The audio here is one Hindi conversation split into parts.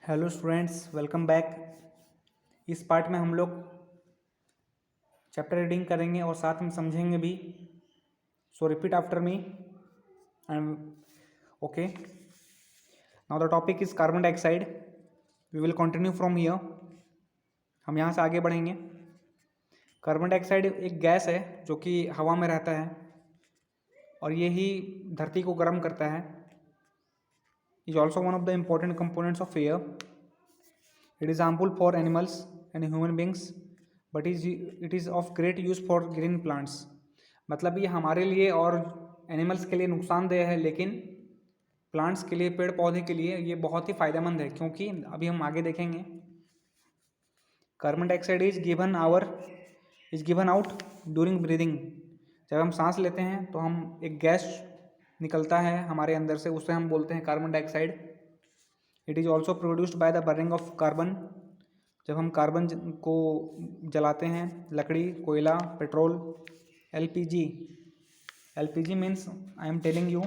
Hello students, welcome back. इस पार्ट में हम लोग चैप्टर रीडिंग करेंगे और साथ में समझेंगे भी। So repeat after me. Okay, now the topic is carbon dioxide. We will continue from here. हम यहाँ से आगे बढ़ेंगे। कार्बन डाइऑक्साइड एक गैस है जो कि हवा में रहता है और ये ही धरती को गर्म करता है। Is also one of the important components of air. It is harmful for animals and human beings, but it is of great use for green plants. मतलब ये हमारे लिए और एनिमल्स के लिए नुकसानदेह है, लेकिन प्लांट्स के लिए, पेड़ पौधे के लिए ये बहुत ही फायदेमंद है, क्योंकि अभी हम आगे देखेंगे। Carbon dioxide is given out during breathing. जब हम सांस लेते हैं तो हम एक गैस निकलता है हमारे अंदर से, उसे हम बोलते हैं carbon dioxide. It is also produced by the burning of carbon. जब हम कार्बन को जलाते हैं, लकड़ी, कोयला, petrol, LPG. LPG means, I am telling you,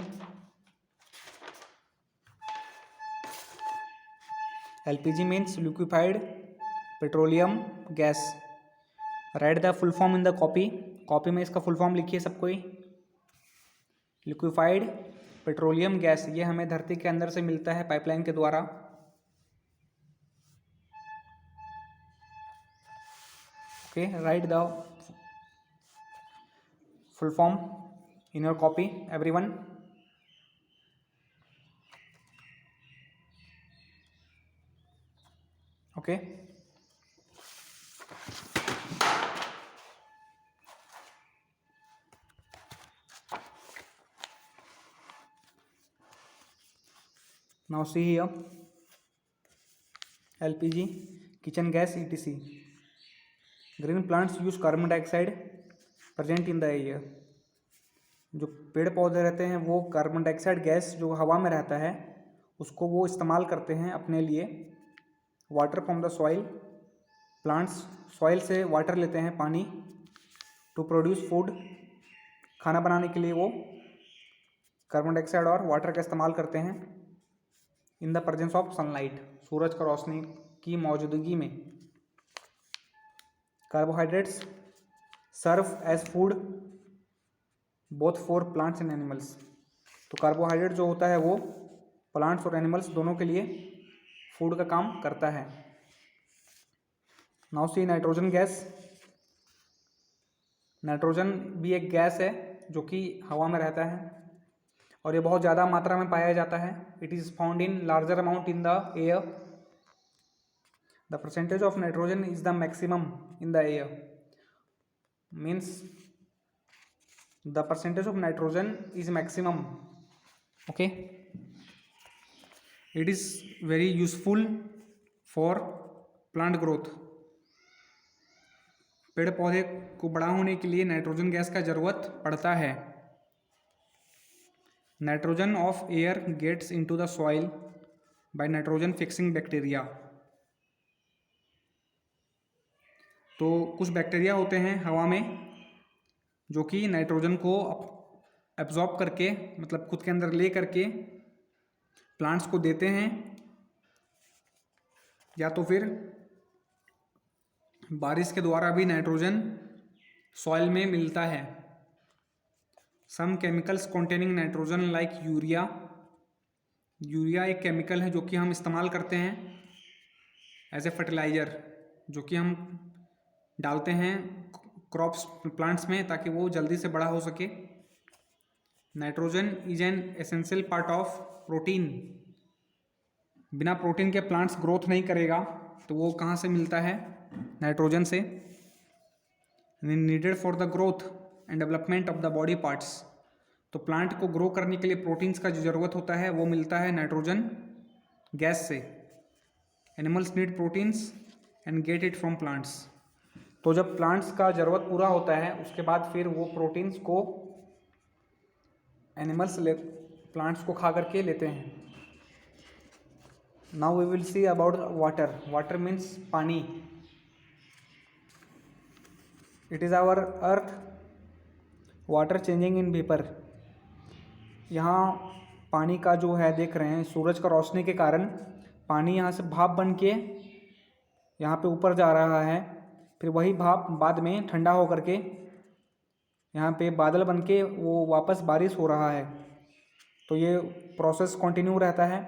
LPG means liquefied petroleum gas. Right the full form in the copy में इसका फुल फॉर्म लिखिए सब कोई। लिक्विफाइड पेट्रोलियम गैस, ये हमें धरती के अंदर से मिलता है पाइपलाइन के द्वारा। Okay, right the full form in your copy everyone. Okay, now see here, LPG, kitchen gas, etc. Green plants use carbon dioxide present in the air. जो पेड़ पौधे रहते हैं वो कार्बन डाइऑक्साइड गैस जो हवा में रहता है उसको वो इस्तेमाल करते हैं अपने लिए। Water from the soil, plants soil से वाटर लेते हैं, पानी। टू प्रोड्यूस फूड, खाना बनाने के लिए वो कार्बन डाइऑक्साइड और वाटर का इस्तेमाल करते हैं। In the presence of sunlight, सूरज का रोशनी की मौजूदगी में। Carbohydrates serve as food both for plants and animals. तो कार्बोहाइड्रेट जो होता है वो प्लांट्स और एनिमल्स दोनों के लिए फूड का काम करता है। Now see nitrogen gas. Nitrogen भी एक गैस है जो कि हवा में रहता है और ये बहुत ज़्यादा मात्रा में पाया जाता है। It is found in larger amount in the air. The percentage of nitrogen is the maximum in the air. Means the percentage of nitrogen is maximum. Okay, it is very useful for plant growth. पेड़ पौधे को बड़ा होने के लिए नाइट्रोजन गैस का ज़रूरत पड़ता है। Nitrogen of air gets into the soil by nitrogen fixing bacteria. तो कुछ बैक्टीरिया होते हैं हवा में जो कि नाइट्रोजन को एब्जॉर्ब करके, मतलब खुद के अंदर ले करके प्लांट्स को देते हैं, या तो फिर बारिश के द्वारा भी नाइट्रोजन सॉइल में मिलता है। Some chemicals containing nitrogen like urea. Urea एक केमिकल है जो कि हम इस्तेमाल करते हैं एज ए फर्टिलाइज़र, जो कि हम डालते हैं क्रॉप्स, प्लांट्स में, ताकि वो जल्दी से बड़ा हो सके। Nitrogen is an essential part of protein. बिना प्रोटीन के प्लांट्स ग्रोथ नहीं करेगा, तो वो कहाँ से मिलता है? नाइट्रोजन से। Needed for the growth and development of the body parts. तो प्लांट को ग्रो करने के लिए प्रोटीन्स का जो ज़रूरत होता है वो मिलता है नाइट्रोजन गैस से। Animals need proteins and get it from plants. तो जब प्लांट्स का ज़रूरत पूरा होता है उसके बाद फिर वो प्रोटीन्स को एनिमल्स प्लांट्स को खा करके लेते हैं। Now we will see about water. Water means पानी। It is our earth water changing in vapour. यहाँ पानी का जो है देख रहे हैं, सूरज का रोशनी के कारण पानी यहाँ से भाप बन के यहाँ पे ऊपर जा रहा है, फिर वही भाप बाद में ठंडा होकर के यहाँ पे बादल बन के वो वापस बारिश हो रहा है। तो ये प्रोसेस कंटिन्यू रहता है।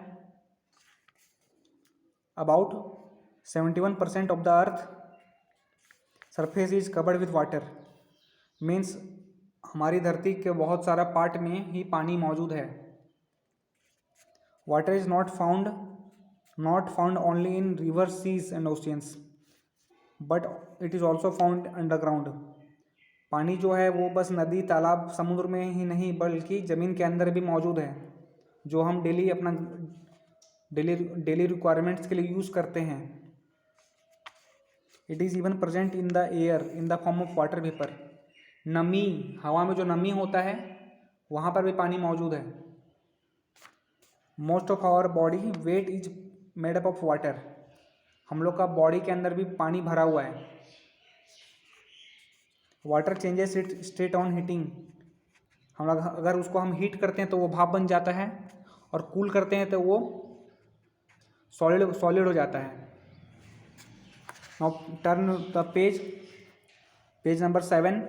About 71% of the earth surface is covered with water, means हमारी धरती के बहुत सारा पार्ट में ही पानी मौजूद है। Water is not found only in river, seas and oceans, but it is also found underground. पानी जो है वो बस नदी, तालाब, समुद्र में ही नहीं बल्कि ज़मीन के अंदर भी मौजूद है, जो हम डेली अपना डेली रिक्वायरमेंट्स के लिए यूज़ करते हैं। It is even present in the air in the form of water vapour. नमी, हवा में जो नमी होता है वहाँ पर भी पानी मौजूद है। Most of our body weight is made up of water. हम लोग का बॉडी के अंदर भी पानी भरा हुआ है। Water changes it state on heating. हम लोग अगर उसको हम हीट करते हैं तो वो भाप बन जाता है, और कूल करते हैं तो वो सॉलिड हो जाता है। Now turn the page number 7.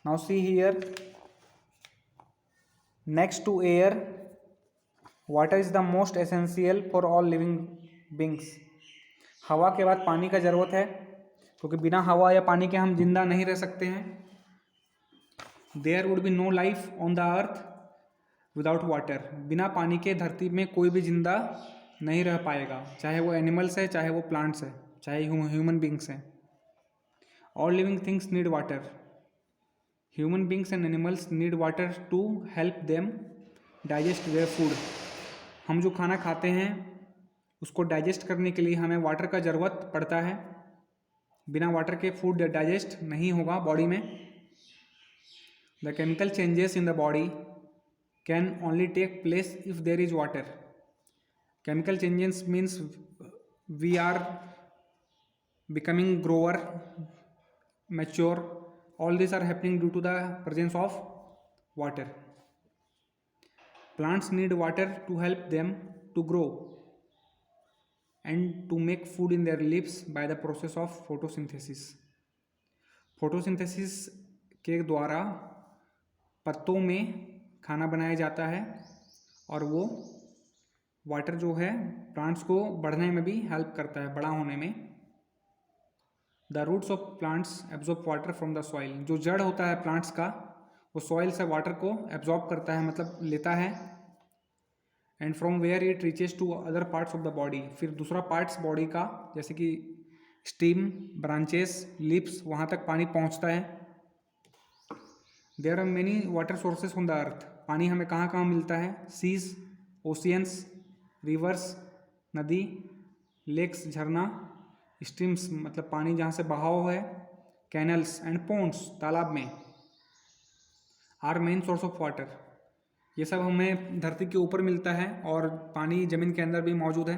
Now see here, next to air water is the most essential for all living beings. हवा के बाद पानी का ज़रूरत है, क्योंकि बिना हवा या पानी के हम जिंदा नहीं रह सकते हैं। There would be no life on the earth without water. बिना पानी के धरती में कोई भी जिंदा नहीं रह पाएगा, चाहे वो एनिमल्स है, चाहे वो प्लांट्स है, चाहे ह्यूमन बींग्स हैं। All living things need water. Human beings and animals need water to help them digest their food. हम जो खाना खाते हैं उसको डाइजेस्ट करने के लिए हमें वाटर का ज़रूरत पड़ता है। बिना वाटर के फूड डाइजेस्ट नहीं होगा बॉडी में। The chemical changes in the body can only take place if there is water. Chemical changes means we are becoming grower, mature, all these are happening due to the presence of water. Plants need water to help them to grow and to make food in their leaves by the process of photosynthesis. photosynthesis के द्वारा पत्तों में खाना बनाया जाता है, और वो वाटर जो है प्लांट्स को बढ़ने में भी हेल्प करता है, बड़ा होने में। The roots of plants absorb water from the soil. जो जड़ होता है प्लांट्स का वो सॉइल से वाटर को एब्जॉर्ब करता है, मतलब लेता है। And from where it reaches to other parts of the body. फिर दूसरा पार्ट्स बॉडी का, जैसे कि स्टीम, ब्रांचेस, लिप्स, वहाँ तक पानी पहुँचता है। There are many water sources on the earth. पानी हमें कहाँ कहाँ मिलता है? सीज, ओशियंस, रिवर्स, नदी, लेक्स, झरना, स्ट्रीम्स मतलब पानी जहाँ से बहाव है, कैनल्स एंड पोन्ड्स, तालाब में, are main source of water. ये सब हमें धरती के ऊपर मिलता है, और पानी ज़मीन के अंदर भी मौजूद है।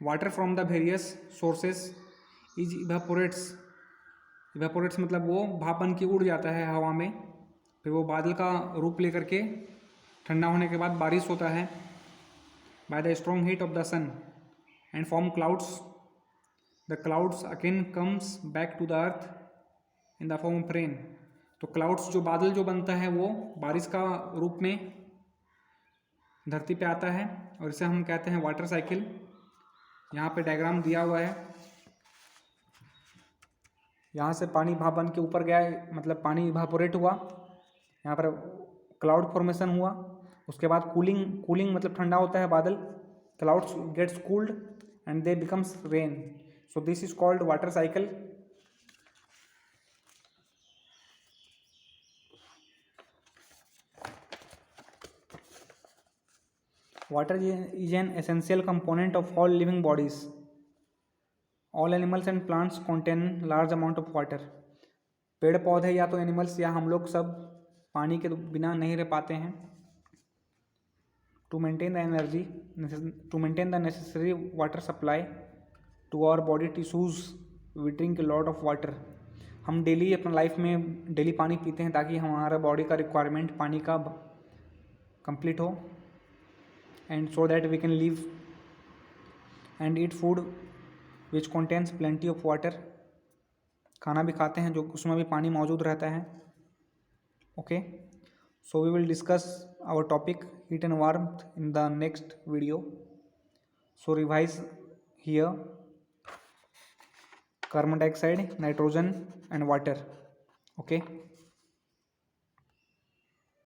Water from the various sources is evaporates. Evaporates मतलब वो भाप बन के उड़ जाता है हवा में, फिर वो बादल का रूप लेकर के ठंडा होने के बाद बारिश होता है by the strong heat of the sun and form clouds. The clouds again comes back to the earth in the form of rain. तो clouds जो बादल जो बनता है वो बारिश का रूप में धरती पे आता है, और इसे हम कहते हैं वाटर साइकिल। यहाँ पे डायग्राम दिया हुआ है। यहाँ से पानी भाप बन के ऊपर गया, मतलब पानी इवापोरेट हुआ, यहाँ पर क्लाउड फॉर्मेशन हुआ। उसके बाद कूलिंग मतलब ठंडा होता है बादल, clouds gets cooled and they becomes rain. So this is called water cycle. Water is an essential component of all living bodies. All animals and plants contain large amount of water. पेड़ पौधे या तो एनिमल्स या हम लोग सब पानी के बिना नहीं रह पाते हैं। To maintain the necessary water supply to our body tissues, we drink a lot of water. हम डेली अपना लाइफ में डेली पानी पीते हैं ताकि हमारा बॉडी का रिक्वायरमेंट पानी का कंप्लीट हो। and so that we can live and eat food which contains plenty of water. खाना भी खाते हैं जो उसमें भी पानी मौजूद रहता है. Okay, so we will discuss our topic heat and warmth in the next video. So revise here: carbon dioxide, nitrogen and water. Okay.